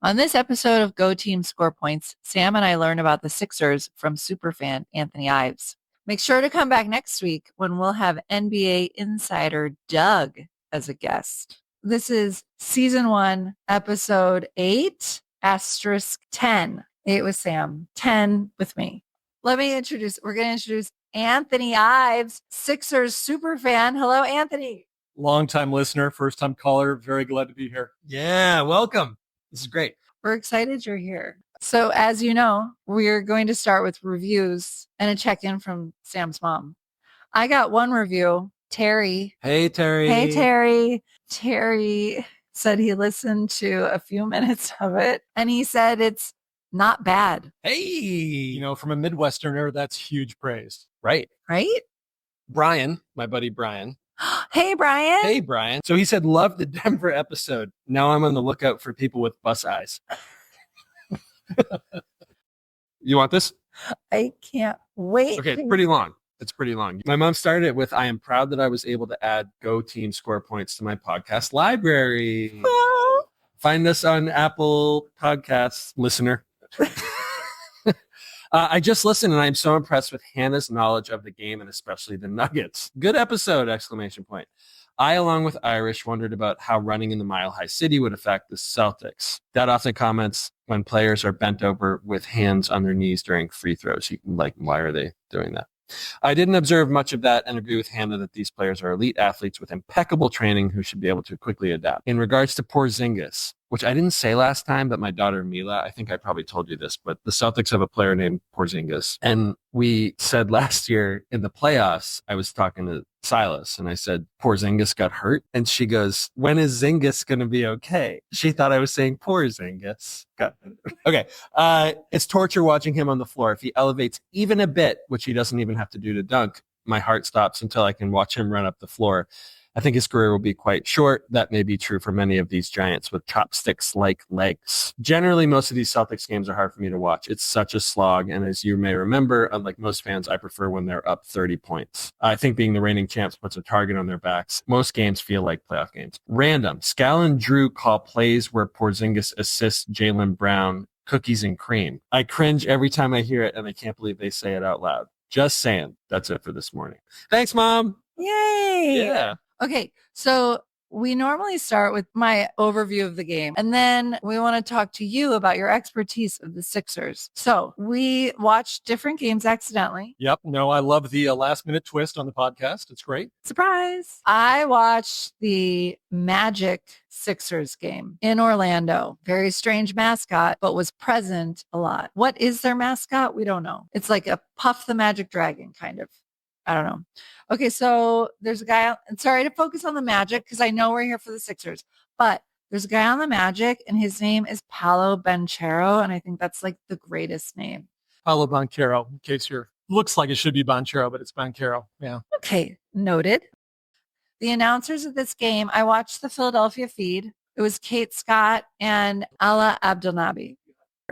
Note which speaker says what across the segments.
Speaker 1: On this episode of Go Team Score Points, Sam and I learn about the Sixers from superfan Anthony Ives. Make sure to come back next week when we'll have NBA insider Doug as a guest. This is season 1, episode 8, asterisk 10. 8 with Sam, 10 with me. We're going to introduce Anthony Ives, Sixers superfan. Hello, Anthony.
Speaker 2: Long-time listener, first-time caller. Very glad to be here.
Speaker 3: Yeah, welcome. This is great.
Speaker 1: We're excited you're here. So as you know, we're going to start with reviews and a check-in from Sam's mom. I got one review. Terry.
Speaker 3: Hey, Terry.
Speaker 1: Hey, Terry. Terry said he listened to a few minutes of it and he said it's not bad.
Speaker 3: Hey.
Speaker 2: You know, from a Midwesterner, that's huge praise.
Speaker 3: Right.
Speaker 1: Right?
Speaker 3: Brian, my buddy Brian.
Speaker 1: Hey, Brian.
Speaker 3: Hey, Brian. So he said, love the Denver episode. Now I'm on the lookout for people with bus eyes. You want this?
Speaker 1: I can't wait.
Speaker 3: Okay, it's pretty long. My mom started it with, I am proud that I was able to add Go Team Score Points to my podcast library.
Speaker 1: Oh.
Speaker 3: Find us on Apple Podcasts, listener. I just listened and I'm so impressed with Hannah's knowledge of the game and especially the Nuggets. Good episode, exclamation point. I, along with Irish, wondered about how running in the Mile High City would affect the Celtics. Dad often comments when players are bent over with hands on their knees during free throws. Why are they doing that? I didn't observe much of that and agree with Hannah that these players are elite athletes with impeccable training who should be able to quickly adapt. In regards to Porzingis, which I didn't say last time, but my daughter Mila, I think I probably told you this, but the Celtics have a player named Porzingis. And we said last year in the playoffs, I was talking to Silas and I said, Porzingis got hurt. And she goes, when is Zingis going to be okay? She thought I was saying Porzingis. Okay. It's torture watching him on the floor. If he elevates even a bit, which he doesn't even have to do to dunk, my heart stops until I can watch him run up the floor. I think his career will be quite short. That may be true for many of these giants with chopsticks-like legs. Generally, most of these Celtics games are hard for me to watch. It's such a slog. And as you may remember, unlike most fans, I prefer when they're up 30 points. I think being the reigning champs puts a target on their backs. Most games feel like playoff games. Random. Scal and Drew call plays where Porzingis assists Jaylen Brown cookies and cream. I cringe every time I hear it, and I can't believe they say it out loud. Just saying. That's it for this morning. Thanks, Mom.
Speaker 1: Yay.
Speaker 3: Yeah.
Speaker 1: Okay, so we normally start with my overview of the game, and then we want to talk to you about your expertise of the Sixers. So we watched different games accidentally.
Speaker 2: Yep. No, I love the last-minute twist on the podcast. It's great.
Speaker 1: Surprise. I watched the Magic Sixers game in Orlando. Very strange mascot, but was present a lot. What is their mascot? We don't know. It's like a Puff the Magic Dragon, kind of. I don't know. Okay, so there's a guy, and sorry to focus on the Magic because I know we're here for the Sixers, but there's a guy on the Magic and his name is Paolo Banchero, and I think that's like the greatest name.
Speaker 2: Paolo Banchero, in case looks like it should be Banchero, but it's Banchero. Yeah.
Speaker 1: Okay, noted. The announcers of this game, I watched the Philadelphia feed. It was Kate Scott and Ala Abdelnaby.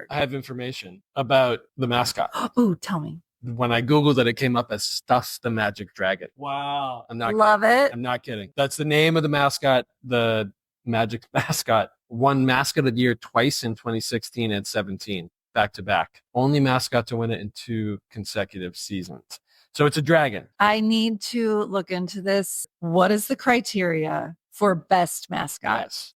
Speaker 3: I have information about the mascot.
Speaker 1: Ooh, tell me.
Speaker 3: When I Googled it, it came up as Stuff the Magic Dragon.
Speaker 2: Wow.
Speaker 3: I'm not
Speaker 1: Love
Speaker 3: kidding.
Speaker 1: it.
Speaker 3: I'm not kidding. That's the name of the mascot. The Magic mascot won Mascot of the Year twice in 2016 and 17, back to back. Only mascot to win it in 2 consecutive seasons. So it's a dragon.
Speaker 1: I need to look into this. What is the criteria for best mascot?
Speaker 3: Yes.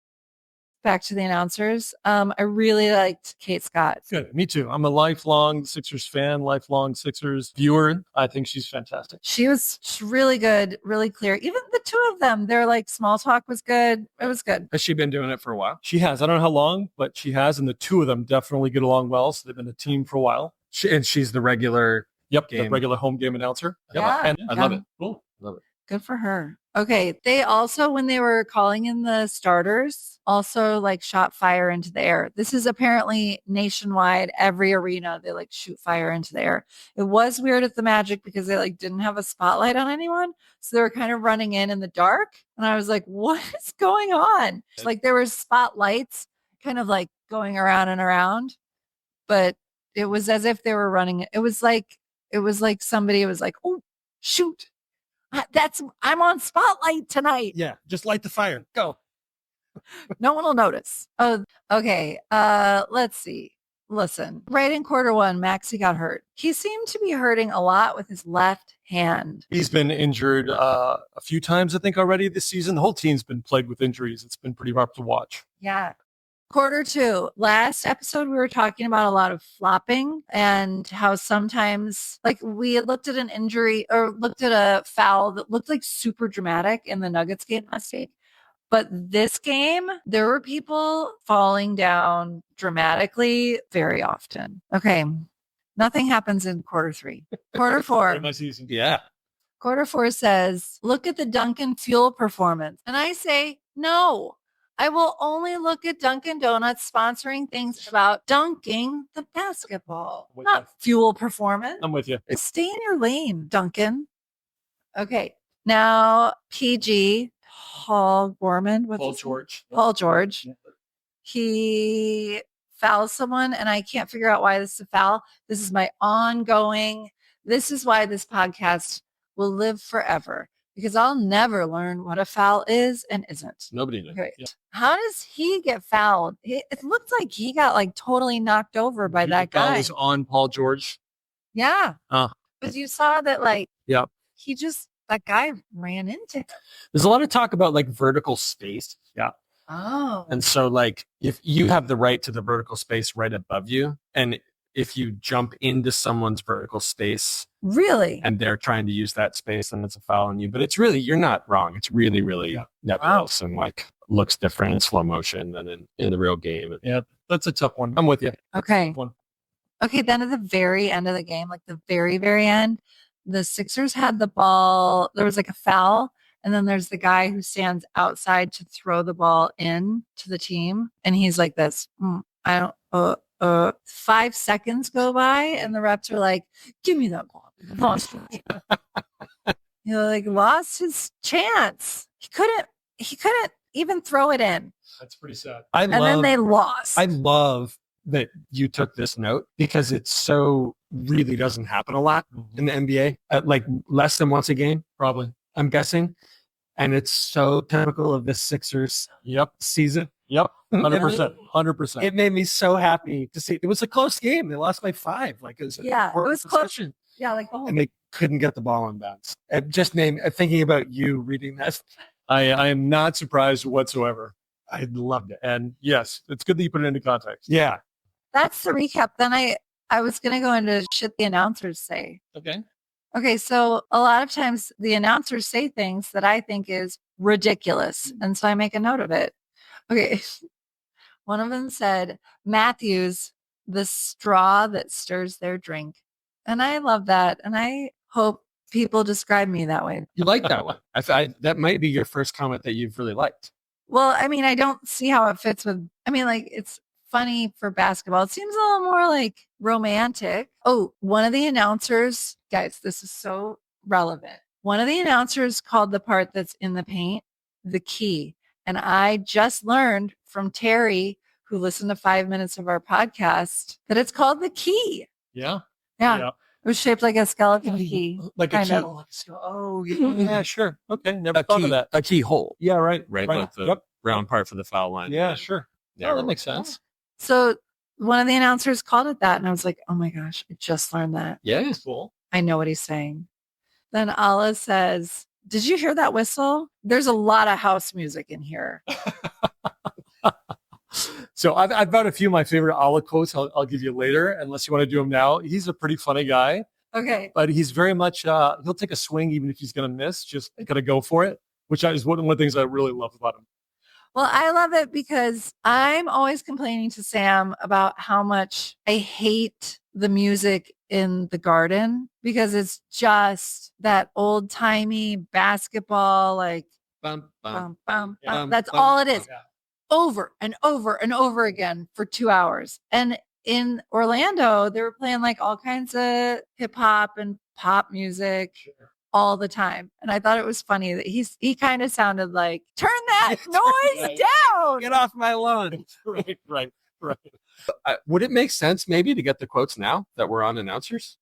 Speaker 1: Back to the announcers. I really liked Kate Scott.
Speaker 2: Good. Me too. I'm a lifelong Sixers fan, lifelong Sixers viewer. I think she's fantastic.
Speaker 1: She's really good, really clear. Even the two of them, their like small talk was good. It was good.
Speaker 3: Has she been doing it for a while?
Speaker 2: She has. I don't know how long, but she has. And the two of them definitely get along well. So they've been a team for a while.
Speaker 3: And she's the regular
Speaker 2: Yep.
Speaker 3: game.
Speaker 2: The regular home game announcer. Yep.
Speaker 1: Yeah.
Speaker 2: And I love
Speaker 1: Yeah.
Speaker 2: it. Cool.
Speaker 3: Love it.
Speaker 1: Good for her. Okay. They also, when they were calling in the starters, also like shot fire into the air. This is apparently nationwide. Every arena, they like shoot fire into the air. It was weird at the Magic because they like didn't have a spotlight on anyone. So they were kind of running in the dark. And I was like, what is going on? Like there were spotlights kind of like going around and around, but it was as if they were running. It was like somebody was like, oh, shoot. I'm on spotlight tonight.
Speaker 2: Yeah. Just light the fire. Go.
Speaker 1: No one will notice. Oh, okay. Let's see. Listen, right in quarter one, Maxi got hurt. He seemed to be hurting a lot with his left hand.
Speaker 2: He's been injured a few times, I think, already this season. The whole team's been plagued with injuries. It's been pretty rough to watch.
Speaker 1: Yeah. Quarter two. Last episode, we were talking about a lot of flopping and how sometimes, like, we had looked at an injury or looked at a foul that looked like super dramatic in the Nuggets game last week. But this game, there were people falling down dramatically very often. Okay. Nothing happens in quarter three. Quarter four.
Speaker 2: My season.
Speaker 3: Yeah.
Speaker 1: Quarter four says, look at the Dunkin' Fuel performance. And I say, no, I will only look at Dunkin' Donuts sponsoring things about dunking the basketball,
Speaker 2: With
Speaker 1: not
Speaker 2: you.
Speaker 1: fuel performance.
Speaker 2: I'm with you.
Speaker 1: Stay in your lane, Duncan. Okay. Now, PG, Paul Gorman. What's
Speaker 2: Paul
Speaker 1: his name?
Speaker 2: George.
Speaker 1: Paul George.
Speaker 2: Yeah.
Speaker 1: He fouls someone, and I can't figure out why this is a foul. This is my ongoing. This is why this podcast will live forever because I'll never learn what a foul is and isn't.
Speaker 3: Nobody knew.
Speaker 1: Okay.
Speaker 2: Yeah.
Speaker 1: How does he get fouled? It looked like he got like totally knocked over by that
Speaker 2: The foul
Speaker 1: guy.
Speaker 2: was on Paul George.
Speaker 1: Yeah.
Speaker 2: Oh.
Speaker 1: But you saw that like
Speaker 2: Yep.
Speaker 1: that guy ran into him.
Speaker 3: There's a lot of talk about like vertical space.
Speaker 2: Yeah.
Speaker 1: Oh.
Speaker 3: And so like if you have the right to the vertical space right above you, and if you jump into someone's vertical space
Speaker 1: Really?
Speaker 3: and they're trying to use that space, then it's a foul on you. But it's really, you're not wrong. It's really, really
Speaker 2: Yeah.
Speaker 3: nebulous and like looks different in slow motion than in the real game.
Speaker 2: Yeah, that's a tough one. I'm with you.
Speaker 1: Okay.
Speaker 2: One.
Speaker 1: Okay, then at the very end of the game, like the very, very end, the Sixers had the ball. There was like a foul, and then there's the guy who stands outside to throw the ball in to the team, and he's like this. I don't. 5 seconds go by, and the reps are like, "Give me that ball." He like lost his chance. He couldn't even throw it in,
Speaker 2: That's pretty sad.
Speaker 1: and then they lost.
Speaker 3: I love that you took this note because it so really doesn't happen a lot in the NBA, like less than once a game,
Speaker 2: Probably.
Speaker 3: I'm guessing. And it's so typical of the Sixers
Speaker 2: Yep.
Speaker 3: season.
Speaker 2: Yep. 100%. 100%.
Speaker 3: It made me so happy to see. It was a close game. They lost by 5. Like it was,
Speaker 1: Yeah, it was close. Yeah, like the whole.
Speaker 3: And they couldn't get the ball on bounds. It just made thinking about you reading that.
Speaker 2: I am not surprised whatsoever. I loved it. And yes, it's good that you put it into context.
Speaker 3: Yeah.
Speaker 1: That's the recap. Then I was gonna go into shit the announcers say.
Speaker 2: Okay.
Speaker 1: Okay, so a lot of times the announcers say things that I think is ridiculous, and so I make a note of it. Okay, one of them said, "Matthews, the straw that stirs their drink," and I love that, and I hope people describe me that way.
Speaker 3: You like that one. That might be your first comment that you've really liked.
Speaker 1: Well, I mean, I don't see how it fits with. I mean, like it's funny for basketball. It seems a little more like romantic. Oh, one of the announcers, guys, this is so relevant. One of the announcers called the part that's in the paint the key. And I just learned from Terry, who listened to 5 minutes of our podcast, that it's called the key.
Speaker 2: Yeah.
Speaker 1: Yeah. It was shaped like a skeleton key.
Speaker 2: Like a
Speaker 1: kind
Speaker 2: key.
Speaker 1: of.
Speaker 2: Oh, yeah, sure. Okay. Never thought of that.
Speaker 3: A keyhole.
Speaker 2: Yeah, right.
Speaker 3: Right.
Speaker 2: Right.
Speaker 3: Like the
Speaker 2: Yep.
Speaker 3: round part for the foul line.
Speaker 2: Yeah, sure.
Speaker 3: Yeah,
Speaker 2: Oh, that makes sense.
Speaker 1: So one of the announcers called it that. And I was like, oh my gosh, I just learned that.
Speaker 3: Yeah.
Speaker 2: Cool.
Speaker 1: I know what he's saying. Then Allah says, did you hear that whistle? There's a lot of house music in here.
Speaker 2: So I've got a few of my favorite Allah quotes. I'll give you later, unless you want to do them now. He's a pretty funny guy,
Speaker 1: Okay.
Speaker 2: but he's very much, he'll take a swing even if he's going to miss, just got to go for it, which is one of the things I really love about him.
Speaker 1: Well, I love it because I'm always complaining to Sam about how much I hate the music in the Garden because it's just that old timey basketball, like
Speaker 3: Bum, bum.
Speaker 1: bum, bum,
Speaker 2: Yeah.
Speaker 1: bum. That's
Speaker 3: Bum,
Speaker 1: all it is.
Speaker 2: Yeah.
Speaker 1: Over and over and over again for 2 hours. And in Orlando, they were playing like all kinds of hip hop and pop music all the time. And I thought it was funny that he kind of sounded like, turn that noise
Speaker 2: Right.
Speaker 1: down.
Speaker 3: Get off my lawn.
Speaker 2: Right.
Speaker 3: Would it make sense maybe to get the quotes now that we're on announcers?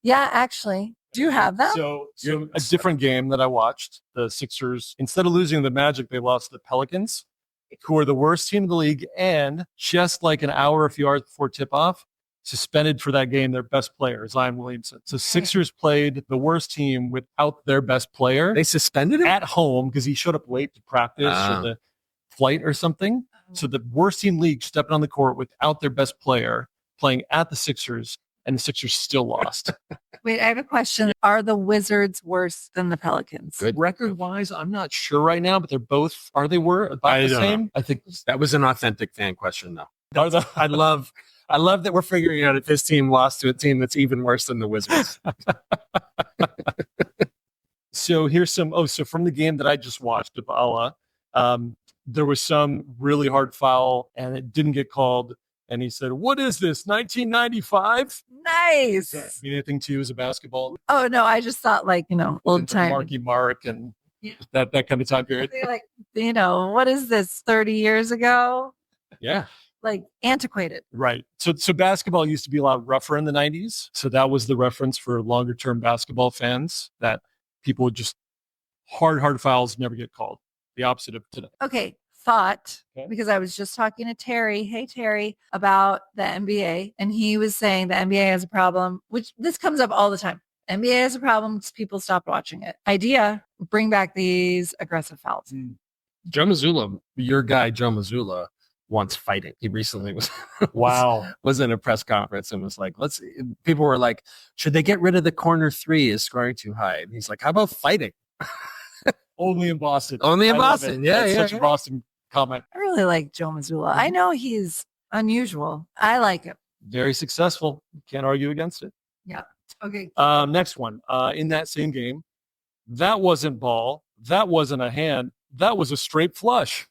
Speaker 1: Yeah, actually. Do you have them?
Speaker 2: So a different game that I watched, the Sixers, instead of losing the Magic, they lost the Pelicans. who are the worst team in the league, and just like an hour, a few hours before tip-off, suspended for that game their best player, Zion Williamson. So Sixers played the worst team without their best player.
Speaker 3: They suspended him
Speaker 2: at home because he showed up late to practice or the flight or something. So the worst team in the league stepping on the court without their best player playing at the Sixers, and the Sixers still lost.
Speaker 1: Wait, I have a question. Are the Wizards worse than the Pelicans?
Speaker 3: Good.
Speaker 2: Record-wise, I'm not sure right now, but they're both, are they about the same? I think
Speaker 3: that was an authentic fan question, though.
Speaker 2: are the,
Speaker 3: I love that we're figuring out if this team lost to a team that's even worse than the Wizards.
Speaker 2: So here's some, so from the game that I just watched, Abala, there was some really hard foul and it didn't get called. And he said, "What is this, 1995?
Speaker 1: Nice.
Speaker 2: Yeah. Mean anything to you as a basketball?
Speaker 1: Oh, no, I just thought like, old time.
Speaker 2: Marky Mark and that kind of time period.
Speaker 1: Like, what is this, 30 years ago?
Speaker 2: Yeah.
Speaker 1: Like antiquated.
Speaker 2: Right. So basketball used to be a lot rougher in the 90s. So that was the reference for longer term basketball fans, that people would just hard fouls never get called. The opposite of today.
Speaker 1: Okay. Thought, because I was just talking to Terry, hey Terry, about the NBA, and he was saying the NBA has a problem, which this comes up all the time. NBA has a problem because people stopped watching it. Idea, bring back these aggressive fouls.
Speaker 3: Joe Mazzulla, your guy Joe Mazzulla, wants fighting. He recently was in a press conference and was like, people were like, should they get rid of the corner three? Is scoring too high? And he's like, how about fighting?
Speaker 2: Only in Boston.
Speaker 3: Only in Boston. Yeah,
Speaker 2: That's such a Boston comment.
Speaker 1: I really like Joe Mazzulla. I know he's unusual. I like him.
Speaker 2: Very successful. Can't argue against it.
Speaker 1: Yeah. Okay.
Speaker 2: Next one. In that same game, that wasn't ball. That wasn't a hand. That was a straight flush.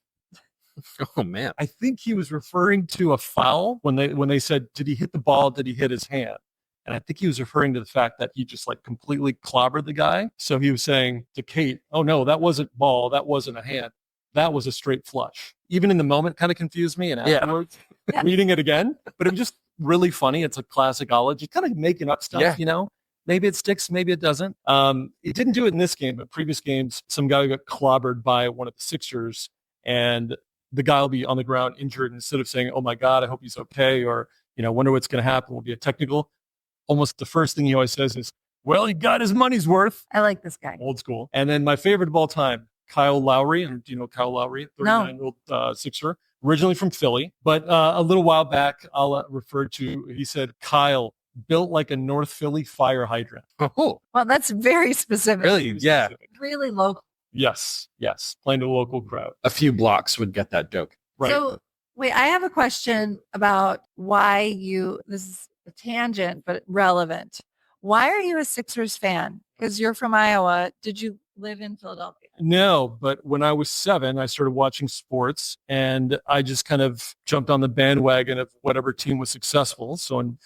Speaker 3: Oh man.
Speaker 2: I think he was referring to a foul when they said, did he hit the ball? Did he hit his hand? And I think he was referring to the fact that he just like completely clobbered the guy. So he was saying to Kate, oh no, that wasn't ball. That wasn't a hand. That was a straight flush. Even in the moment, kind of confused me. And afterwards, reading it again, but it was just really funny. It's a classicology, kind of making up stuff, Maybe it sticks, maybe it doesn't. It didn't do it in this game, but previous games, some guy got clobbered by one of the Sixers, and the guy will be on the ground injured. Instead of saying, oh my God, I hope he's okay, or, wonder what's going to happen, will be a technical. Almost the first thing he always says is, well, he got his money's worth.
Speaker 1: I like this guy.
Speaker 2: Old school. And then my favorite of all time, Kyle Lowry. And do you know Kyle Lowry, 39-year-old Sixer, originally from Philly. But a little while back, I'll refer to, he said, Kyle, built like a North Philly fire hydrant.
Speaker 3: Oh,
Speaker 1: well, that's very specific.
Speaker 3: Really? Yeah.
Speaker 1: Really local.
Speaker 2: Yes. Playing to a local crowd.
Speaker 3: A few blocks would get that joke.
Speaker 2: Right.
Speaker 1: So, wait, I have a question about why this is a tangent, but relevant. Why are you a Sixers fan? Because you're from Iowa. Did you live in Philadelphia?
Speaker 2: No, but when I was 7, I started watching sports, and I just kind of jumped on the bandwagon of whatever team was successful. So in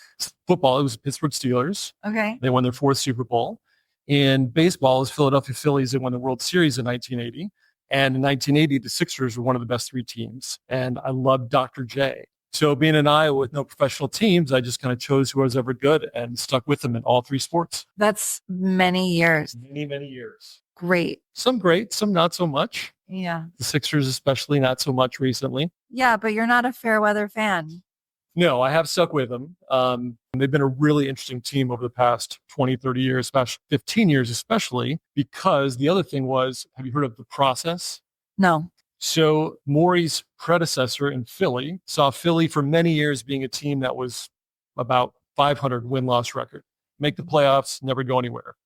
Speaker 2: football, it was Pittsburgh Steelers.
Speaker 1: Okay.
Speaker 2: They won their 4th Super Bowl. In baseball, it was Philadelphia Phillies. They won the World Series in 1980. And in 1980, the Sixers were one of the best 3 teams. And I loved Dr. J. So being in Iowa with no professional teams, I just kind of chose who was ever good and stuck with them in all 3 sports.
Speaker 1: That's many years.
Speaker 2: Many years.
Speaker 1: Great.
Speaker 2: Some great, some not so much.
Speaker 1: Yeah.
Speaker 2: The Sixers especially not so much recently.
Speaker 1: Yeah, but you're not a fair weather fan.
Speaker 2: No, I have stuck with them. They've been a really interesting team over the past 20, 30 years, 15 years especially, because the other thing was, have you heard of the process?
Speaker 1: No.
Speaker 2: So Morey's predecessor in Philly saw Philly for many years being a team that was about 500 win-loss record. Make the playoffs, never go anywhere.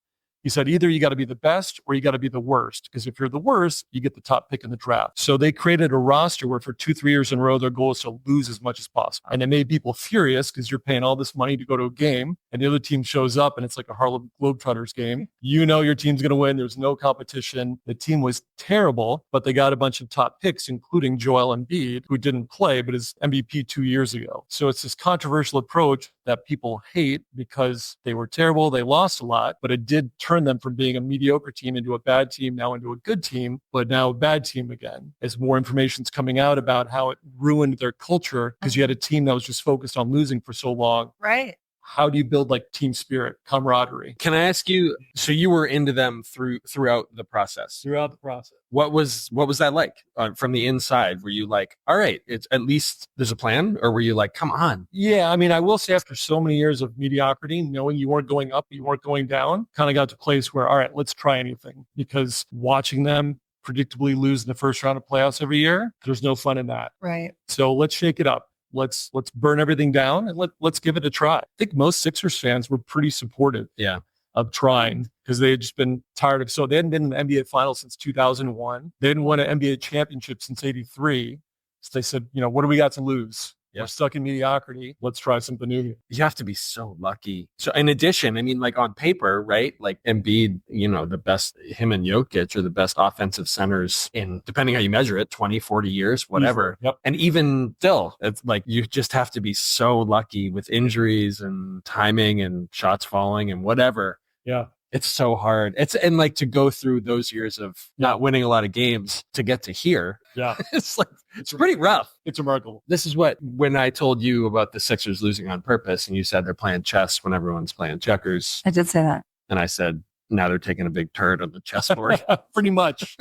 Speaker 2: He said, either you got to be the best or you got to be the worst, because if you're the worst, you get the top pick in the draft. So they created a roster where for 2-3 years in a row, their goal is to lose as much as possible. And it made people furious because you're paying all this money to go to a game and the other team shows up and it's like a Harlem Globetrotters game. Your team's going to win. There's no competition. The team was terrible, but they got a bunch of top picks, including Joel Embiid, who didn't play, but is MVP 2 years ago. So it's this controversial approach that people hate because they were terrible. They lost a lot, but it did turn them from being a mediocre team into a bad team, now into a good team, but now a bad team again, as more information's coming out about how it ruined their culture because you had a team that was just focused on losing for so long.
Speaker 1: Right.
Speaker 2: how do you build like team spirit, camaraderie
Speaker 3: Can I ask you, so you were into them throughout the process.
Speaker 2: throughout the process?
Speaker 3: What was that like from the inside? Were you like, all right, it's at least there's a plan, or were you like, come on?
Speaker 2: Yeah, I mean, I will say after so many years of mediocrity, knowing you weren't going up, you weren't going down, kind of got to a place where, all right, let's try anything. Because watching them predictably lose in the first round of playoffs every year, there's no fun in that.
Speaker 1: Right.
Speaker 2: So let's shake it up. Let's burn everything down and let's give it a try. I think most Sixers fans were pretty supportive.
Speaker 3: Yeah.
Speaker 2: Of trying because they had just been tired of. So they hadn't been in the NBA Finals since 2001. They hadn't won an NBA championship since '83. So they said, what do we got to lose?
Speaker 3: Yeah.
Speaker 2: We're stuck in mediocrity. Let's try something new here.
Speaker 3: You have to be so lucky. So in addition, I mean, like on paper, right? Like Embiid, the best, him and Jokic are the best offensive centers in, depending how you measure it, 20, 40 years, whatever.
Speaker 2: Easily. Yep.
Speaker 3: And even still, it's like you just have to be so lucky with injuries and timing and shots falling and whatever.
Speaker 2: Yeah.
Speaker 3: It's so hard. And like to go through those years of not winning a lot of games to get to here.
Speaker 2: Yeah.
Speaker 3: It's pretty rough.
Speaker 2: It's remarkable.
Speaker 3: This is when I told you about the Sixers losing on purpose and you said they're playing chess when everyone's playing checkers.
Speaker 1: I did say that.
Speaker 3: And I said, now they're taking a big turd on the chessboard.
Speaker 2: Pretty much.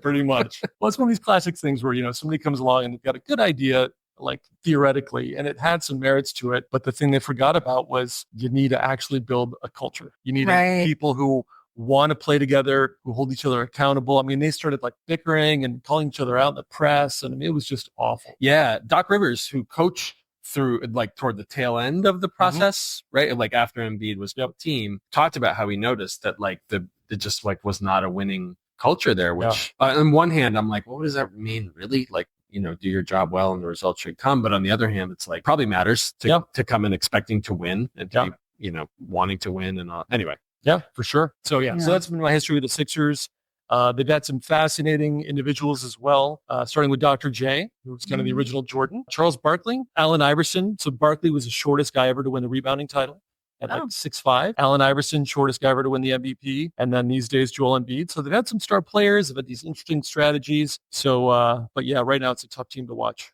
Speaker 2: Well, it's one of these classic things where, somebody comes along and they've got a good idea, like theoretically, and it had some merits to it. But the thing they forgot about was you need to actually build a culture. You need people who want to play together, who hold each other accountable. I mean, they started like bickering and calling each other out in the press. And I mean, it was just awful.
Speaker 3: Yeah. Doc Rivers, who coached through like toward the tail end of the process, right? Like after Embiid was the team, talked about how he noticed that like it just like was not a winning culture there, which on one hand, I'm like, what does that mean really? Like, do your job well and the results should come. But on the other hand, it's like probably matters to come in expecting to win and to be, wanting to win and all. Anyway.
Speaker 2: Yeah, for sure. So so that's been my history with the Sixers. They've had some fascinating individuals as well, starting with Dr. J, who was kind of the original Jordan, Charles Barkley, Allen Iverson. So Barkley was the shortest guy ever to win the rebounding title at like 6'5". Allen Iverson, shortest guy ever to win the MVP. And then these days, Joel Embiid. So they've had some star players, they've had these interesting strategies. So, but yeah, right now it's a tough team to watch.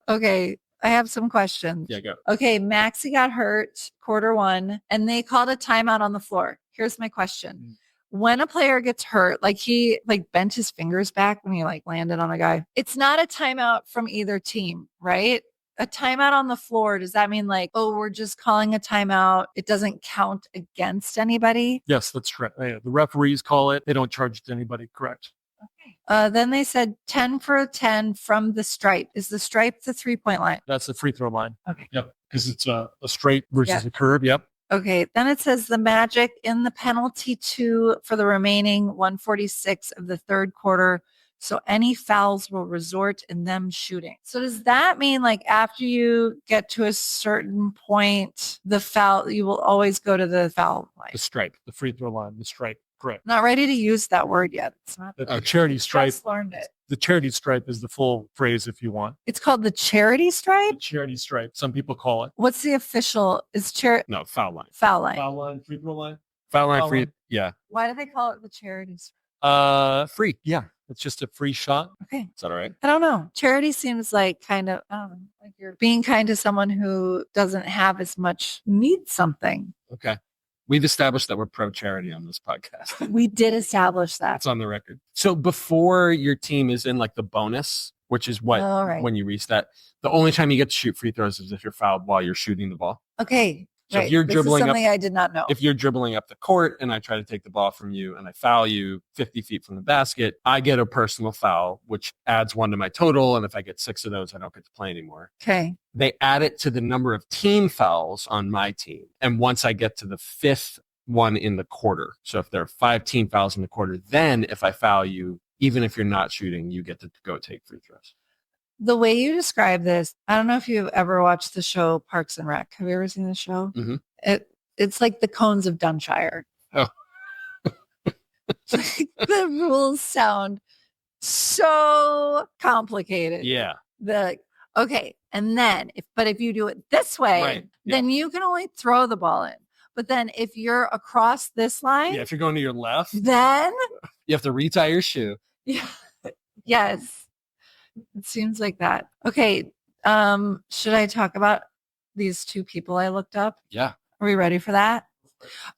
Speaker 1: Okay. I have some questions.
Speaker 3: Yeah, go.
Speaker 1: Okay. Maxey got hurt Q1 and they called a timeout on the floor. Here's my question. When a player gets hurt, like he bent his fingers back when he landed on a guy, it's not a timeout from either team, right? A timeout on the floor, does that mean we're just calling a timeout? It doesn't count against anybody?
Speaker 2: Yes, that's correct. The referees call it. They don't charge it to anybody. Correct.
Speaker 1: Okay. Then they said 10 for 10 from the stripe. Is the stripe the 3-point line?
Speaker 2: That's the free throw line.
Speaker 1: Okay.
Speaker 2: Yep. Because it's a straight versus a curve. Yep.
Speaker 1: Okay. Then it says the Magic in the penalty 2 for the remaining 146 of the third quarter. So any fouls will resort in them shooting. So does that mean after you get to a certain point, the foul, you will always go to the foul line?
Speaker 2: The stripe, the free throw line, the stripe. Correct.
Speaker 1: Not ready to use that word yet. It's not.
Speaker 2: The charity stripe.
Speaker 1: Just learned it.
Speaker 2: The charity stripe is the full phrase if you want.
Speaker 1: It's called the charity stripe?
Speaker 2: The charity stripe. Some people call it.
Speaker 1: What's the official? Is
Speaker 3: No, foul line.
Speaker 1: Foul line.
Speaker 2: Foul line, free throw line.
Speaker 3: Foul line,
Speaker 2: Foul
Speaker 3: free.
Speaker 2: line.
Speaker 3: Yeah.
Speaker 1: Why do they call it the charity stripe?
Speaker 2: Free. Yeah. It's just a free shot.
Speaker 1: Okay.
Speaker 3: Is that all right?
Speaker 1: I don't know. Charity seems kind of, I don't know, like you're being kind to someone who doesn't have as much, needs something.
Speaker 3: Okay. We've established that we're pro charity on this podcast.
Speaker 1: We did establish that.
Speaker 3: It's on the record. So before your team is in the bonus, which is what, when you reach that, the only time you get to shoot free throws is if you're fouled while you're shooting the ball.
Speaker 1: Okay.
Speaker 3: So if you're dribbling
Speaker 1: something I did not know.
Speaker 3: If you're dribbling up the court and I try to take the ball from you and I foul you 50 feet from the basket, I get a personal foul, which adds 1 to my total. And if I get 6 of those, I don't get to play anymore.
Speaker 1: Okay.
Speaker 3: They add it to the number of team fouls on my team. And once I get to the 5th one in the quarter, so if there are 5 team fouls in the quarter, then if I foul you, even if you're not shooting, you get to go take free throws.
Speaker 1: The way you describe this, I don't know if you've ever watched the show Parks and Rec. Have you ever seen the show?
Speaker 3: Mm-hmm.
Speaker 1: It's like the cones of Dunshire.
Speaker 3: Oh.
Speaker 1: The rules sound so complicated.
Speaker 3: Yeah.
Speaker 1: Okay. And then if you do it this way, then you can only throw the ball in. But then if you're across this line,
Speaker 3: if you're going to your left,
Speaker 1: then
Speaker 3: you have to retie your shoe.
Speaker 1: Yeah. Yes. It seems like that. Okay. Should I talk about these 2 people I looked up?
Speaker 3: Yeah.
Speaker 1: Are we ready for that?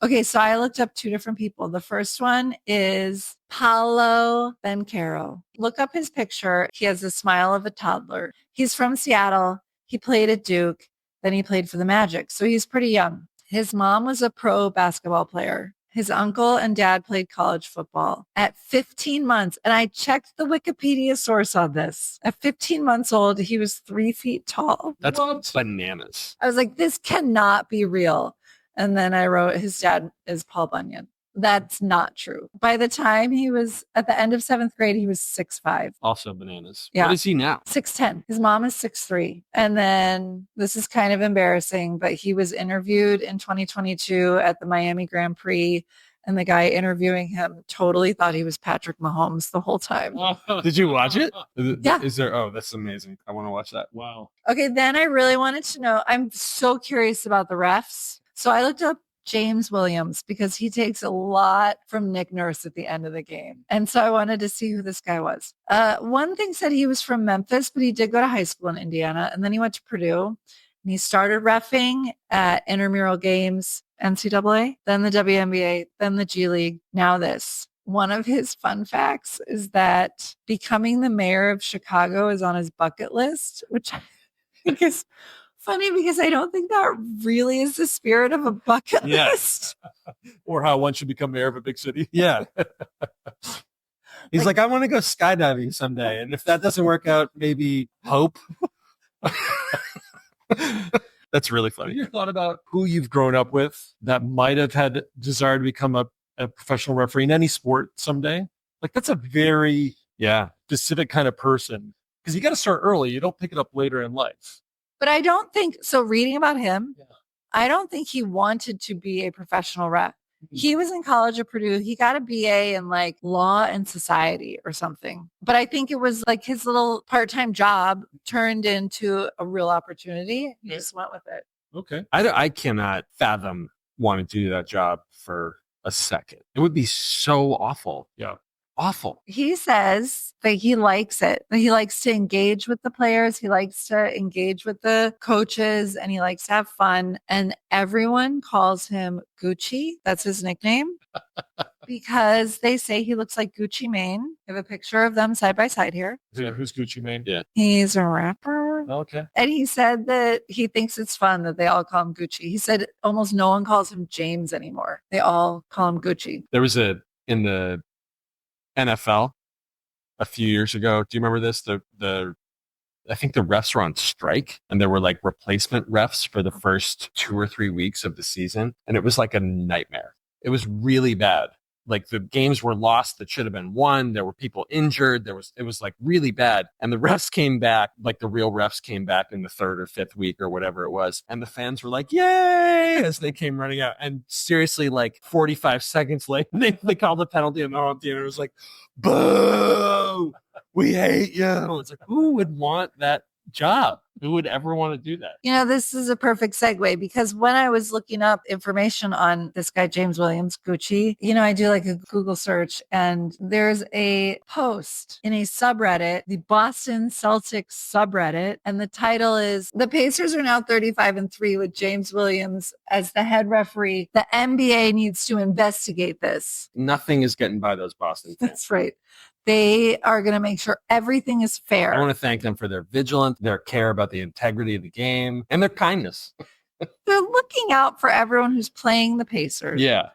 Speaker 1: Okay, so I looked up two different people. The first one is Paulo Bencaro. Look up his picture. He has the smile of a toddler. He's from Seattle. He played at Duke. Then he played for the Magic. So he's pretty young. His mom was a pro basketball player. His uncle and dad played college football at 15 months. And I checked the Wikipedia source on this. At 15 months old, he was 3 feet tall.
Speaker 3: That's bananas.
Speaker 1: I was like, this cannot be real. And then I wrote, his dad is Paul Bunyan. That's not true. By the time he was at the end of 7th grade, he was 6'5".
Speaker 3: Also bananas.
Speaker 1: Yeah.
Speaker 3: What is he now?
Speaker 1: 6'10". His mom is 6'3". And then this is kind of embarrassing, but he was interviewed in 2022 at the Miami Grand Prix. And the guy interviewing him totally thought he was Patrick Mahomes the whole time.
Speaker 3: Did you watch it?
Speaker 1: Yeah.
Speaker 3: Is there? Oh, that's amazing. I want to watch that.
Speaker 2: Wow.
Speaker 1: Okay, then I really wanted to know. I'm so curious about the refs. So I looked up James Williams because he takes a lot from Nick Nurse at the end of the game. And so I wanted to see who this guy was. One thing said he was from Memphis, but he did go to high school in Indiana. And then he went to Purdue and he started reffing at intramural games, NCAA, then the WNBA, then the G League. Now this. One of his fun facts is that becoming the mayor of Chicago is on his bucket list, which I think is funny because I don't think that really is the spirit of a bucket list.
Speaker 2: Or how one should become mayor of a big city.
Speaker 3: Yeah. He's like, I want to go skydiving someday. And if that doesn't work out, maybe hope. That's really
Speaker 2: Have
Speaker 3: funny.
Speaker 2: you thought about who you've grown up with that might have had desire to become a professional referee in any sport someday? Like that's a very specific kind of person because you got to start early. You don't pick it up later in life.
Speaker 1: But I don't think so. Reading about him, I don't think he wanted to be a professional ref. He was in college at Purdue. He got a BA in like law and society or something. But I think it was like his little part-time job turned into a real opportunity. He just went with it.
Speaker 2: Okay.
Speaker 3: I cannot fathom wanting to do that job for a second. It would be so awful.
Speaker 2: Yeah.
Speaker 3: Awful.
Speaker 1: He says that he likes it. That he likes to engage with the players. He likes to engage with the coaches and he likes to have fun. And everyone calls him Gucci. That's his nickname because they say he looks like Gucci Mane. I have a picture of them side by side here.
Speaker 2: Yeah, who's Gucci Mane?
Speaker 3: Yeah.
Speaker 1: He's a rapper.
Speaker 2: Okay.
Speaker 1: And he said that he thinks it's fun that they all call him Gucci. He said almost no one calls him James anymore. They all call him Gucci.
Speaker 3: There was in the NFL a few years ago. Do you remember this? I think the refs were on strike and there were like replacement refs for the first 2 or 3 weeks of the season. And it was like a nightmare. It was really bad. Like the games were lost that should have been won. There were people injured. It was like really bad. And the refs came back, like the real refs came back in the 3rd or 5th week or whatever it was. And the fans were like, yay, as they came running out. And seriously, like 45 seconds later, they called a penalty and the whole team. It was like, boo, we hate you. It's like, who would want that job? Who would ever want to do that?
Speaker 1: You know, this is a perfect segue because when I was looking up information on this guy, James Williams Gucci, you know, I do like a Google search and there's a post in a subreddit, the Boston Celtics subreddit. And the title is The Pacers are now 35-3 with James Williams as the head referee. The NBA needs to investigate this.
Speaker 3: Nothing is getting by those Boston fans.
Speaker 1: That's right. They are going to make sure everything is fair.
Speaker 3: I want to thank them for their vigilance, their care about the integrity of the game, and their kindness.
Speaker 1: They're looking out for everyone who's playing the Pacers.
Speaker 3: Yeah,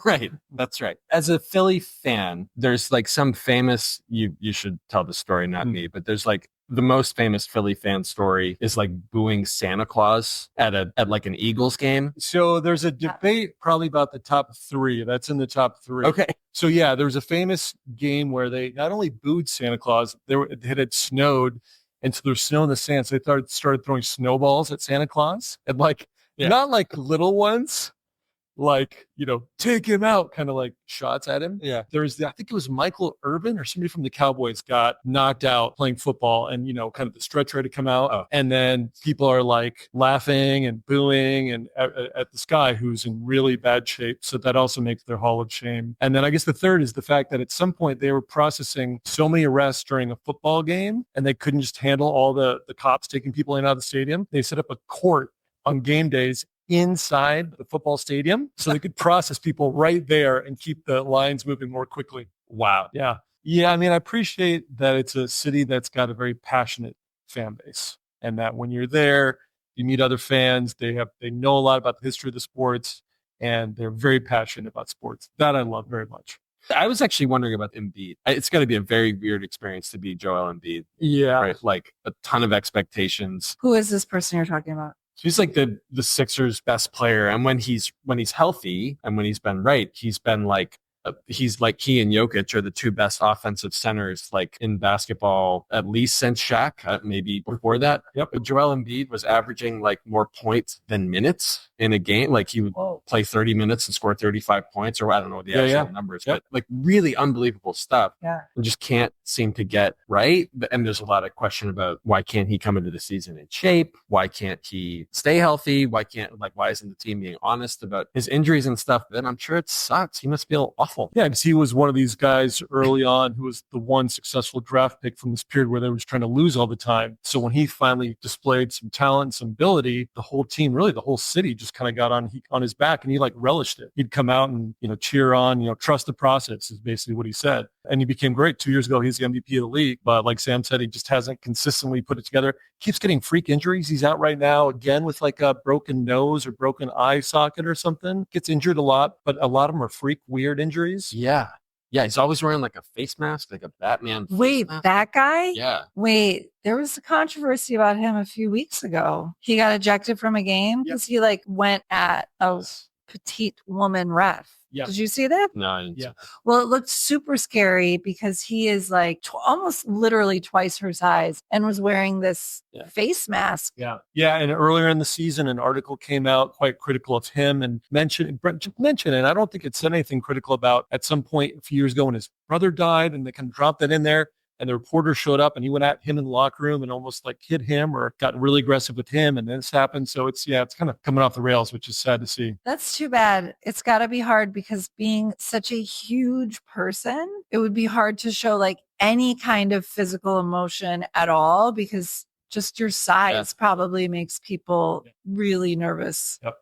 Speaker 3: right. That's right. As a Philly fan, there's like some famous, you should tell the story, not me, but there's like the most famous Philly fan story is like booing Santa Claus at like an Eagles game.
Speaker 2: So there's a debate probably about the top 3. That's in the top 3.
Speaker 3: Okay.
Speaker 2: So yeah, there was a famous game where they not only booed Santa Claus, it had snowed, and so there's snow in the sand. So they started throwing snowballs at Santa Claus, and like not like little ones, like, you know, take him out kind of like shots at him.
Speaker 3: Yeah.
Speaker 2: I think it was Michael Irvin or somebody from the Cowboys got knocked out playing football and, you know, kind of the stretch ready to come out. Oh. And then people are like laughing and booing and at this guy who's in really bad shape. So that also makes their Hall of Shame. And then I guess the third is the fact that at some point they were processing so many arrests during a football game and they couldn't just handle all the cops taking people in and out of the stadium. They set up a court on game days inside the football stadium so they could process people right there and keep the lines moving more quickly.
Speaker 3: Wow.
Speaker 2: Yeah. Yeah. I mean, I appreciate that it's a city that's got a very passionate fan base, and that when you're there, you meet other fans. They know a lot about the history of the sports, and they're very passionate about sports. That I love very much.
Speaker 3: I was actually wondering about Embiid. It's going to be a very weird experience to be Joel Embiid,
Speaker 2: Yeah.
Speaker 3: right? Like a ton of expectations.
Speaker 1: Who is this person you're talking about?
Speaker 3: He's like the Sixers' best player, and when he's healthy and when he's been right, he's like he and Jokic are the two best offensive centers like in basketball, at least since Shaq, maybe before that.
Speaker 2: Yep.
Speaker 3: But Joel Embiid was averaging like more points than minutes in a game. Like he would play 30 minutes and score 35 points, or I don't know the actual numbers, but like really unbelievable stuff.
Speaker 1: Yeah.
Speaker 3: And just can't seem to get right. And there's a lot of question about why can't he come into the season in shape? Why can't he stay healthy? Why isn't the team being honest about his injuries and stuff? Then I'm sure it sucks. He must feel awful.
Speaker 2: Yeah, because he was one of these guys early on who was the one successful draft pick from this period where they were just trying to lose all the time. So when he finally displayed some talent, some ability, the whole team, really the whole city just kind of got on his back, and he like relished it. He'd come out and, cheer on, trust the process is basically what he said. And he became great. 2 years ago, he's the MVP of the league. But like Sam said, he just hasn't consistently put it together. Keeps getting freak injuries. He's out right now again with like a broken nose or broken eye socket or something. Gets injured a lot, but a lot of them are freak weird injuries.
Speaker 3: Yeah. Yeah. He's always wearing like a face mask, like a Batman.
Speaker 1: Wait,
Speaker 3: mask.
Speaker 1: that guy?
Speaker 3: Yeah.
Speaker 1: Wait, there was a controversy about him a few weeks ago. He got ejected from a game because he like went at a petite woman ref.
Speaker 2: Yeah.
Speaker 1: Did you see that?
Speaker 3: No, I didn't.
Speaker 2: Yeah.
Speaker 1: Well, it looked super scary because he is like almost literally twice her size and was wearing this face mask.
Speaker 2: Yeah. Yeah. And earlier in the season, an article came out quite critical of him and mentioned, and I don't think it said anything critical about at some point a few years ago when his brother died, and they kind of dropped that in there. And the reporter showed up and he went at him in the locker room and almost like hit him or got really aggressive with him. And this happened. So it's kind of coming off the rails, which is sad to see.
Speaker 1: That's too bad. It's got to be hard because being such a huge person, it would be hard to show like any kind of physical emotion at all because just your size probably makes people really nervous.
Speaker 2: Yep.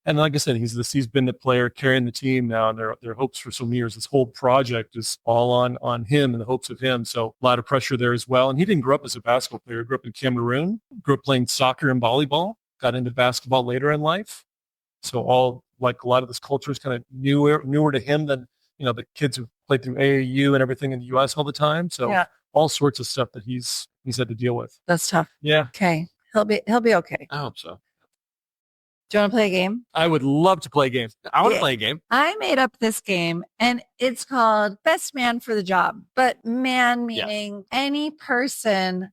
Speaker 2: And like I said, he's been the player carrying the team now, and their hopes for some years. This whole project is all on him and the hopes of him. So a lot of pressure there as well. And he didn't grow up as a basketball player. He grew up in Cameroon, grew up playing soccer and volleyball, got into basketball later in life. So a lot of this culture is kind of newer to him than, the kids who played through AAU and everything in the US all the time. So all sorts of stuff that he's had to deal with.
Speaker 1: That's tough.
Speaker 2: Yeah.
Speaker 1: Okay. He'll be okay.
Speaker 3: I hope so.
Speaker 1: Do you want to play a game?
Speaker 2: I would love to play games.
Speaker 3: I want to play a game.
Speaker 1: I made up this game and it's called Best Man for the Job. But man meaning any person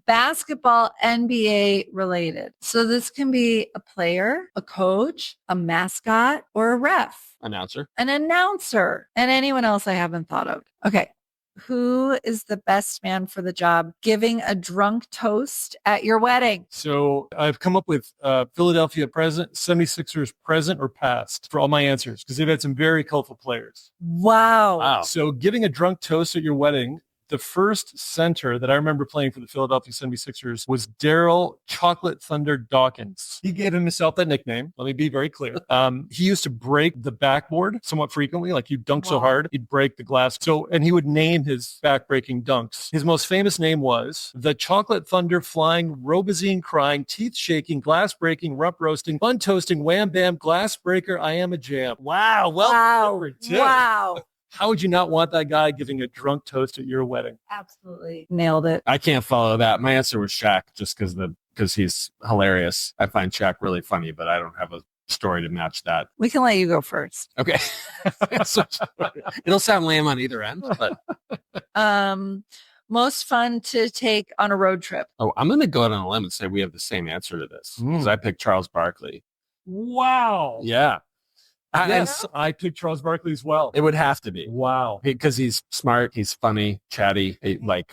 Speaker 1: basketball NBA related. So this can be a player, a coach, a mascot, or a ref.
Speaker 3: Announcer.
Speaker 1: An announcer, and anyone else I haven't thought of. Okay. Who is the best man for the job giving a drunk toast at your wedding?
Speaker 2: So I've come up with Philadelphia present, 76ers present or past for all my answers because they've had some very colorful players.
Speaker 1: Wow.
Speaker 2: So giving a drunk toast at your wedding, the first center that I remember playing for the Philadelphia 76ers was Daryl Chocolate Thunder Dawkins. He gave himself that nickname. Let me be very clear. He used to break the backboard somewhat frequently. Like he'd dunk so hard, he'd break the glass. And he would name his back-breaking dunks. His most famous name was the Chocolate Thunder Flying, Robazine Crying, Teeth Shaking, Glass Breaking, Rump Roasting, Bun Toasting, Wham Bam, Glass Breaker, I Am a Jam. Wow.
Speaker 1: Wow.
Speaker 2: How would you not want that guy giving a drunk toast at your wedding?
Speaker 1: Absolutely. Nailed it.
Speaker 3: I can't follow that. My answer was Shaq just because he's hilarious. I find Shaq really funny, but I don't have a story to match that.
Speaker 1: We can let you go first.
Speaker 3: Okay. It'll sound lame on either end, but
Speaker 1: most fun to take on a road trip.
Speaker 3: Oh, I'm going to go out on a limb and say we have the same answer to this because I picked Charles Barkley.
Speaker 2: Wow.
Speaker 3: Yeah.
Speaker 2: I picked Charles Barkley as well.
Speaker 3: It would have to be.
Speaker 2: Wow.
Speaker 3: Because he's smart, he's funny, chatty,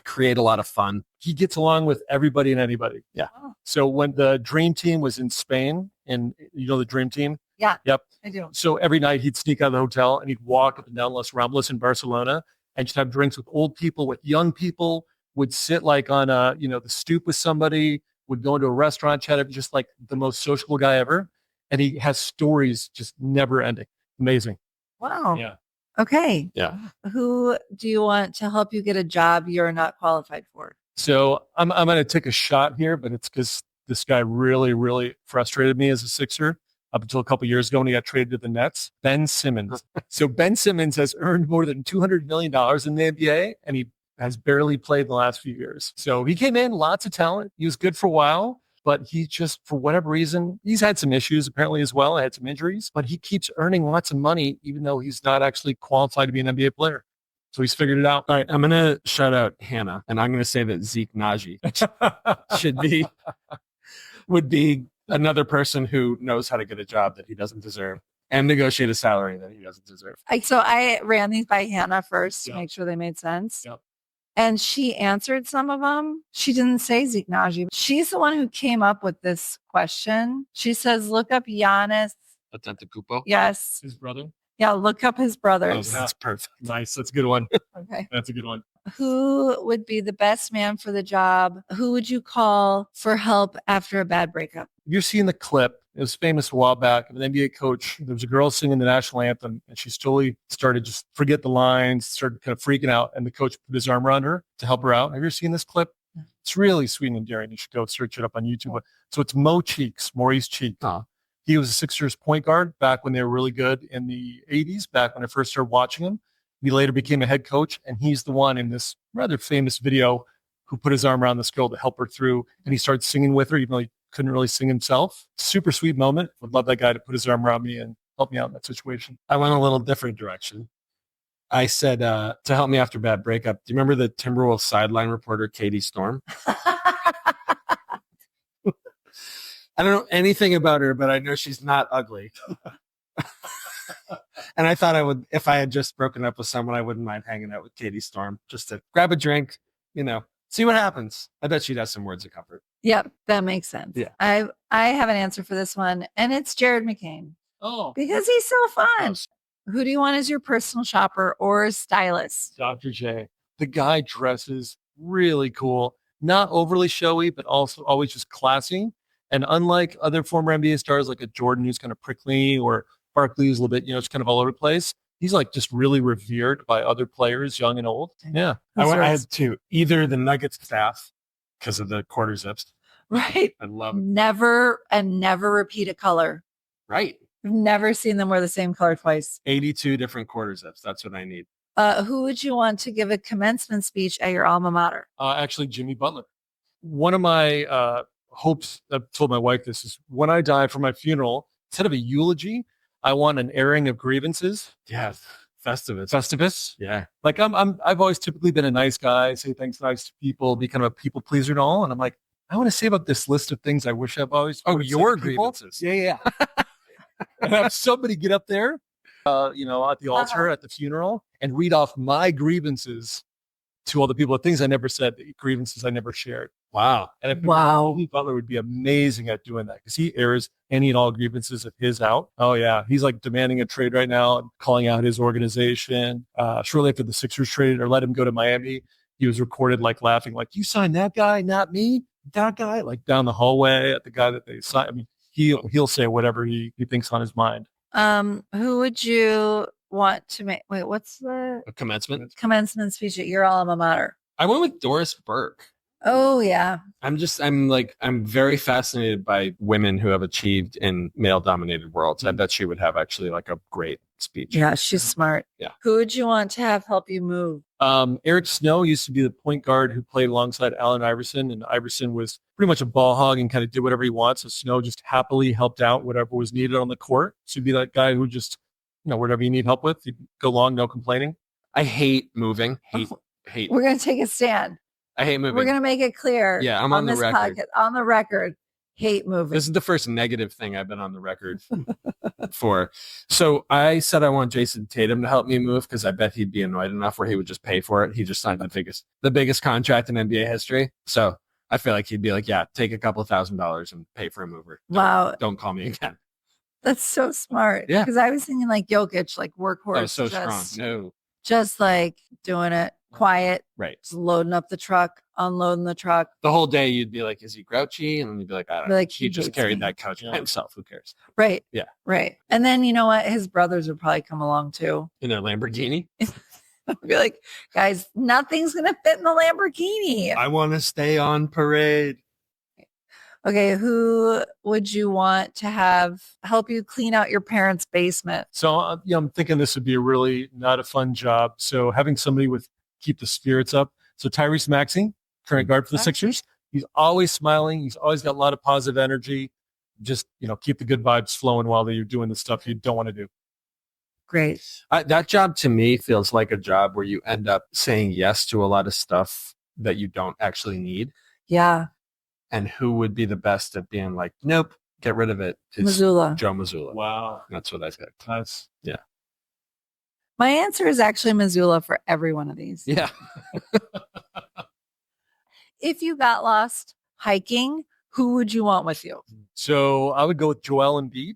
Speaker 3: create a lot of fun.
Speaker 2: He gets along with everybody and anybody.
Speaker 3: Yeah.
Speaker 2: So when the Dream Team was in Spain, and you know the Dream Team?
Speaker 1: Yeah.
Speaker 2: Yep.
Speaker 1: I do.
Speaker 2: So every night he'd sneak out of the hotel and he'd walk up and down Los Ramblas in Barcelona and just have drinks with old people, with young people, would sit like on the stoop with somebody, would go into a restaurant, chat up, just like the most sociable guy ever. And he has stories just never ending. Amazing.
Speaker 1: Wow.
Speaker 2: Yeah.
Speaker 1: Okay.
Speaker 3: Yeah.
Speaker 1: Who do you want to help you get a job you're not qualified for?
Speaker 2: So I'm going to take a shot here, but it's because this guy really, really frustrated me as a Sixer up until a couple years ago when he got traded to the Nets. Ben Simmons. So Ben Simmons has earned more than $200 million in the NBA, and he has barely played the last few years. So he came in, lots of talent. He was good for a while, but he just, for whatever reason, he's had some issues apparently as well. Had some injuries, but he keeps earning lots of money, even though he's not actually qualified to be an NBA player. So he's figured it out.
Speaker 3: All right, I'm going to shout out Hannah, and I'm going to say that Zeke Naji would be another person who knows how to get a job that he doesn't deserve and negotiate a salary that he doesn't deserve.
Speaker 1: So I ran these by Hannah first to
Speaker 2: Yep.
Speaker 1: make sure they made sense.
Speaker 2: Yep.
Speaker 1: And she answered some of them. She didn't say Zeke Naji. She's the one who came up with this question. She says, look up Giannis.
Speaker 3: Antetokounmpo?
Speaker 1: Yes.
Speaker 2: His brother.
Speaker 1: Yeah, look up his
Speaker 3: Oh,
Speaker 1: brothers.
Speaker 3: that's perfect.
Speaker 2: Nice. That's a good one.
Speaker 1: Okay.
Speaker 2: That's a good one.
Speaker 1: Who would be the best man for the job? Who would you call for help after a bad breakup?
Speaker 2: You're seeing the clip. It was famous a while back of an NBA coach. There was a girl singing the national anthem, and she slowly started just forget the lines, started kind of freaking out, and the coach put his arm around her to help her out. Have you ever seen this clip? It's really sweet and endearing. You should go search it up on YouTube. So it's Maurice Cheeks. He was a Sixers point guard back when they were really good in the 80s, back when I first started watching him. He later became a head coach, and he's the one in this rather famous video who put his arm around this girl to help her through, and he started singing with her, even though he couldn't really sing himself. Super sweet moment. Would love that guy to put his arm around me and help me out in that situation.
Speaker 3: I went a little different direction. I said, to help me after bad breakup, do you remember the Timberwolves sideline reporter, Katie Storm? I don't know anything about her, but I know she's not ugly. And I thought I would, if I had just broken up with someone, I wouldn't mind hanging out with Katie Storm just to grab a drink, see what happens. I bet she'd have some words of comfort.
Speaker 1: Yep, that makes sense.
Speaker 3: Yeah.
Speaker 1: I have an answer for this one, and it's Jared McCain.
Speaker 2: Oh,
Speaker 1: Because he's so fun.
Speaker 2: Yes.
Speaker 1: Who do you want as your personal shopper or stylist?
Speaker 2: Dr. J. The guy dresses really cool, not overly showy, but also always just classy. And unlike other former NBA stars like a Jordan who's kind of prickly or Barkley who's a little bit, it's kind of all over the place. He's like just really revered by other players, young and old. Yeah.
Speaker 3: I had two. Either the Nuggets staff because of the quarter zips.
Speaker 1: Right.
Speaker 3: I love it.
Speaker 1: Never repeat a color.
Speaker 3: Right.
Speaker 1: I've never seen them wear the same color twice.
Speaker 3: 82 different quarter zips. That's what I need.
Speaker 1: Who would you want to give a commencement speech at your alma mater?
Speaker 2: Actually, Jimmy Butler. One of my hopes, I've told my wife this, is when I die for my funeral, instead of a eulogy, I want an airing of grievances.
Speaker 3: Yeah. Festivus.
Speaker 2: Festivus.
Speaker 3: Yeah.
Speaker 2: Like I've always typically been a nice guy, say things nice to people, be kind of a people pleaser and all. And I'm like, I want to save up this list of things I wish I've always.
Speaker 3: Oh,
Speaker 2: would have said
Speaker 3: your
Speaker 2: to people.
Speaker 3: grievances.
Speaker 2: Yeah. And have somebody get up there, at the altar at the funeral and read off my grievances to all the people, things I never said, the grievances I never shared.
Speaker 3: Wow.
Speaker 2: And I think
Speaker 1: Wow.
Speaker 2: Jimmy Butler would be amazing at doing that because he airs any and all grievances of his out. Oh yeah, he's like demanding a trade right now and calling out his organization. Shortly after the Sixers traded or let him go to Miami, he was recorded like laughing, like, "You signed that guy, not me. That guy," like down the hallway at the guy that they signed. I mean, he'll say whatever he thinks on his mind.
Speaker 1: Who would you want to make? Wait, what's the
Speaker 3: A commencement.
Speaker 1: commencement speech at your alma mater?
Speaker 3: I went with Doris Burke.
Speaker 1: Oh yeah.
Speaker 3: I'm very fascinated by women who have achieved in male dominated worlds. I bet she would have actually like a great speech.
Speaker 1: Yeah, she's smart.
Speaker 3: Yeah.
Speaker 1: Who would you want to have help you move?
Speaker 2: Eric Snow used to be the point guard who played alongside Allen Iverson, and Iverson was pretty much a ball hog and kind of did whatever he wants. So Snow just happily helped out whatever was needed on the court. So he'd be that guy who just, whatever you need help with, he'd go along, no complaining.
Speaker 3: I hate moving. Hate.
Speaker 1: We're gonna take a stand.
Speaker 3: I hate moving.
Speaker 1: We're gonna make it clear.
Speaker 3: Yeah, I'm on the
Speaker 1: this
Speaker 3: record.
Speaker 1: podcast, on the record, hate moving.
Speaker 3: This is the first negative thing I've been on the record for. So I said I want Jason Tatum to help me move because I bet he'd be annoyed enough where he would just pay for it. He just signed the biggest contract in NBA history. So I feel like he'd be like, yeah, take a couple $1,000s and pay for a mover. Don't call me again.
Speaker 1: That's so smart.
Speaker 3: Yeah.
Speaker 1: Because I was thinking like Jokic, like workhorse.
Speaker 3: That was so strong.
Speaker 1: just,
Speaker 3: No.
Speaker 1: Just like doing it. quiet,
Speaker 3: Right.
Speaker 1: just loading up the truck, unloading the truck.
Speaker 3: The whole day you'd be like, is he grouchy? And then you'd be like, I don't
Speaker 1: Be
Speaker 3: know.
Speaker 1: like,
Speaker 3: He just
Speaker 1: hates
Speaker 3: carried
Speaker 1: me.
Speaker 3: that couch by himself. Who cares?
Speaker 1: Right.
Speaker 3: Yeah.
Speaker 1: Right. And then you know what? His brothers would probably come along too.
Speaker 3: In their Lamborghini.
Speaker 1: Be like, guys, nothing's gonna fit in the Lamborghini.
Speaker 3: I want to stay on parade.
Speaker 1: Okay, who would you want to have help you clean out your parents' basement?
Speaker 2: So I'm thinking this would be a really not a fun job. So having somebody with keep the spirits up. So Tyrese Maxey, current guard for the Sixers, he's always smiling. He's always got a lot of positive energy. Just keep the good vibes flowing while you're doing the stuff you don't want to do.
Speaker 1: Great.
Speaker 3: That job to me feels like a job where you end up saying yes to a lot of stuff that you don't actually need.
Speaker 1: Yeah.
Speaker 3: And who would be the best at being like, nope, get rid of it? It's
Speaker 1: Missoula.
Speaker 3: Joe Missoula.
Speaker 2: Wow.
Speaker 3: That's what I think.
Speaker 2: That's
Speaker 3: Yeah.
Speaker 1: My answer is actually Missoula for every one of these.
Speaker 3: Yeah.
Speaker 1: If you got lost hiking, who would you want with you?
Speaker 2: So I would go with Joel Embiid.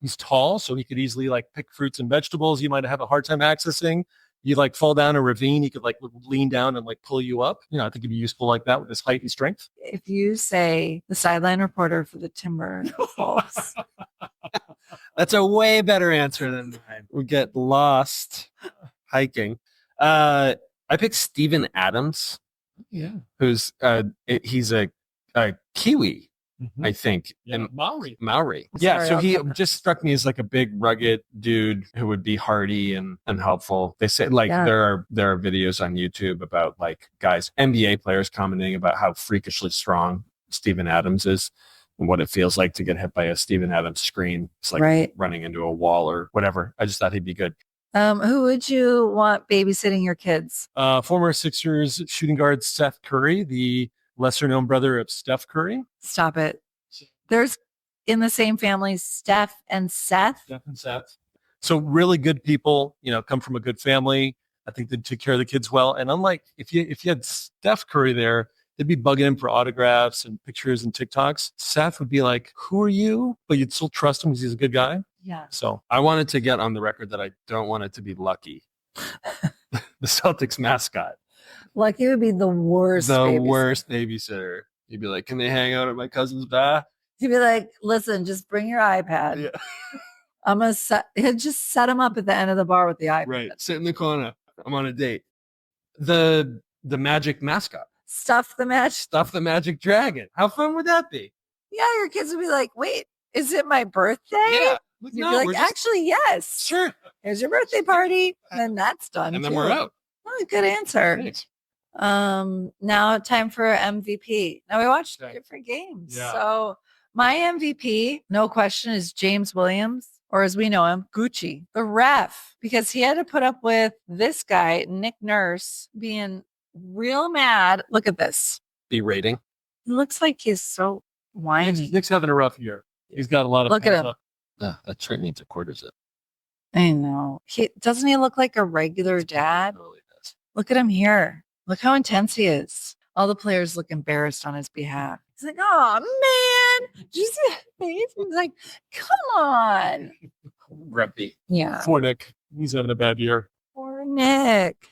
Speaker 2: He's tall, so he could easily pick fruits and vegetables you might have a hard time accessing. You fall down a ravine, he could lean down and pull you up. I think he'd be useful like that with his height and strength.
Speaker 1: If you say the sideline reporter for the Timberwolves.
Speaker 3: That's a way better answer than mine. We get lost hiking. I picked Steven Adams.
Speaker 2: Yeah.
Speaker 3: Who's he's a Kiwi.
Speaker 2: Mm-hmm.
Speaker 3: I think.
Speaker 2: Yeah.
Speaker 3: And
Speaker 2: Maori.
Speaker 3: Yeah. So he just struck me as a big rugged dude who would be hardy and helpful. They say there are videos on YouTube about guys, NBA players commenting about how freakishly strong Steven Adams is and what it feels like to get hit by a Steven Adams screen. It's running into a wall or whatever. I just thought he'd be good.
Speaker 1: Who would you want babysitting your kids?
Speaker 2: Former Sixers shooting guard Seth Curry, the lesser known brother of Steph Curry.
Speaker 1: Stop it. There's in the same family, Steph and Seth.
Speaker 2: So really good people, come from a good family. I think they take care of the kids well. And unlike if you had Steph Curry there, they'd be bugging him for autographs and pictures and TikToks. Seth would be like, who are you? But you'd still trust him because he's a good guy.
Speaker 1: Yeah.
Speaker 2: So
Speaker 3: I wanted to get on the record that I don't want it to be Lucky, the Celtics mascot.
Speaker 1: Lucky would be the worst.
Speaker 3: Worst babysitter. You'd be like, can they hang out at my cousin's bath?
Speaker 1: He'd be like, listen, just bring your iPad.
Speaker 3: Yeah.
Speaker 1: I'm gonna he'll just set him up at the end of the bar with the iPad.
Speaker 3: Right. Sit in the corner. I'm on a date. The magic mascot.
Speaker 1: Stuff the
Speaker 3: magic dragon. How fun would that be?
Speaker 1: Yeah, your kids would be like, wait, is it my birthday?
Speaker 3: Yeah.
Speaker 1: You'd be like, actually, yes.
Speaker 3: Sure.
Speaker 1: Here's your birthday party. And then that's done.
Speaker 3: And then we're out.
Speaker 1: Oh, good answer.
Speaker 3: Thanks.
Speaker 1: Now time for MVP. Now we watched different games.
Speaker 2: Yeah.
Speaker 1: So my MVP, no question, is James Williams, or as we know him, Gucci, the ref, because he had to put up with this guy, Nick Nurse, being real mad. Look at this.
Speaker 3: Berating.
Speaker 1: He looks like he's so whiny.
Speaker 2: Nick's having a rough year. He's got a lot of.
Speaker 1: Look at him.
Speaker 3: That shirt needs a quarter zip.
Speaker 1: I know. Doesn't he look like a regular dad?
Speaker 3: Totally does.
Speaker 1: Look at him here. Look how intense he is. All the players look embarrassed on his behalf. He's like, oh, man. Just He's like, come on.
Speaker 3: Grumpy.
Speaker 1: Yeah.
Speaker 2: Poor Nick. He's having a bad year.
Speaker 1: Poor Nick.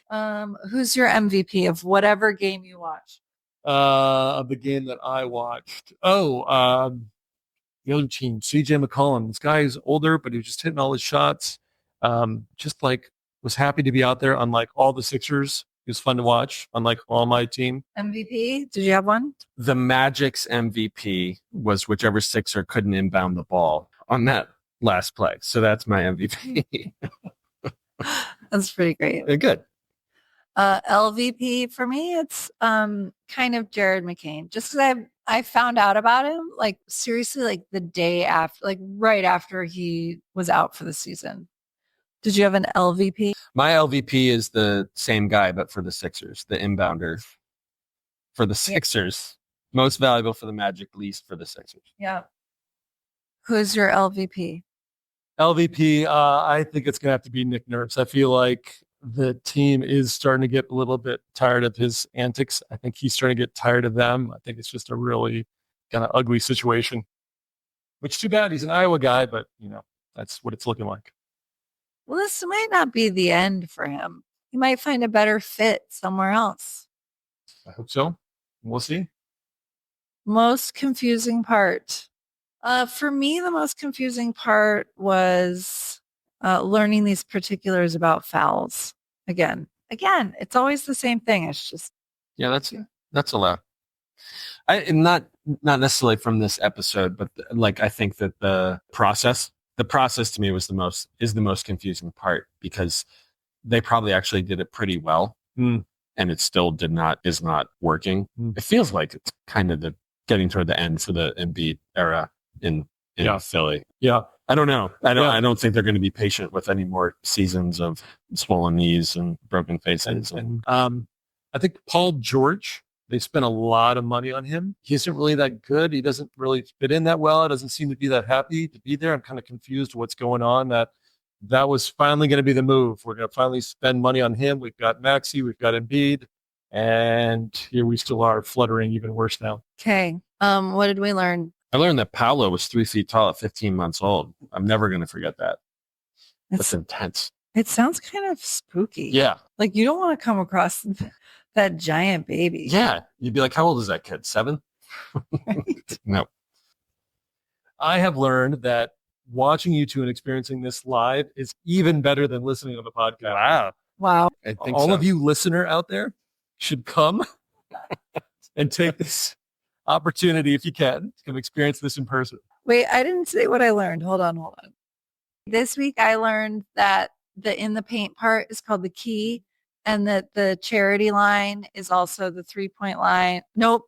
Speaker 1: Who's your MVP of whatever game you watch?
Speaker 2: Of the game that I watched. The other team, CJ McCollum. This guy is older, but he was just hitting all his shots. Was happy to be out there, unlike all the Sixers. It was fun to watch, unlike all my team.
Speaker 1: MVP? Did you have one?
Speaker 3: The Magic's MVP was whichever Sixer couldn't inbound the ball on that last play. So that's my MVP.
Speaker 1: That's pretty great.
Speaker 3: Good.
Speaker 1: LVP for me, it's kind of Jared McCain. Just because I found out about him, seriously, the day after, right after he was out for the season. Did you have an LVP?
Speaker 3: My LVP is the same guy, but for the Sixers, the inbounder for the Sixers. Yeah. Most valuable for the Magic, least for the Sixers.
Speaker 1: Yeah. Who's your LVP?
Speaker 2: LVP, I think it's going to have to be Nick Nurse. I feel like the team is starting to get a little bit tired of his antics. I think he's starting to get tired of them. I think it's just a really kind of ugly situation, which too bad. He's an Iowa guy, but that's what it's looking like.
Speaker 1: Well, this might not be the end for him. he might find a better fit somewhere else.
Speaker 2: I hope so. We'll see.
Speaker 1: Most confusing part. For me, the most confusing part was learning these particulars about fouls. Again, it's always the same thing. It's just
Speaker 3: Yeah, that's a lot. Not necessarily from this episode, but like I think that the process to me is the most confusing part, because they probably actually did it pretty well, and it still is not working. It feels like it's kind of getting toward the end for the Embiid era in Philly.
Speaker 2: Yeah.
Speaker 3: I don't know. I don't think they're going to be patient with any more seasons of swollen knees and broken faces.
Speaker 2: I think Paul George, they spent a lot of money on him. He isn't really that good. He doesn't really fit in that well. It doesn't seem to be that happy to be there. I'm kind of confused what's going on. That was finally going to be the move. We're going to finally spend money on him. We've got Maxey, we've got Embiid, and here we still are, fluttering even worse now.
Speaker 1: okay. What did we learn?
Speaker 3: I learned that Paolo was 3 feet tall at 15 months old. I'm never going to forget that. That's intense.
Speaker 1: It sounds kind of spooky.
Speaker 3: Yeah.
Speaker 1: Like you don't want to come across that giant baby.
Speaker 3: Yeah. You'd be like, how old is that kid? 7?
Speaker 1: Right?
Speaker 3: No.
Speaker 2: I have learned that watching you two and experiencing this live is even better than listening to the podcast.
Speaker 1: Wow.
Speaker 3: I think
Speaker 2: All
Speaker 3: so.
Speaker 2: of you listener out there should come and take this opportunity, if you can, to come experience this in person.
Speaker 1: Wait, I didn't say what I learned. Hold on. This week I learned that the in the paint part is called the key, and that the charity line is also the 3-point line. Nope.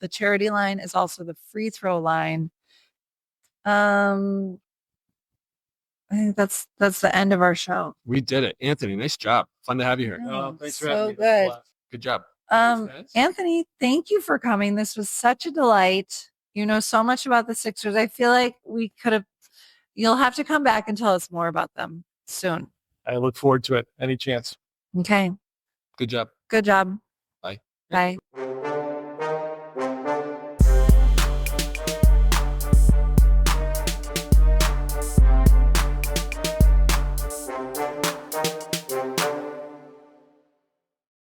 Speaker 1: The charity line is also the free throw line. I think that's the end of our show.
Speaker 3: We did it. Anthony, nice job. Fun to have you here.
Speaker 1: Oh,
Speaker 2: Thanks
Speaker 1: so
Speaker 2: for having me.
Speaker 1: good.
Speaker 3: Good job.
Speaker 1: Anthony, thank you for coming. This was such a delight. You know so much about the Sixers. I feel like you'll have to come back and tell us more about them soon.
Speaker 2: I look forward to it. Any chance.
Speaker 1: Okay.
Speaker 3: Good job.
Speaker 1: Good job.
Speaker 3: Bye.
Speaker 1: Bye.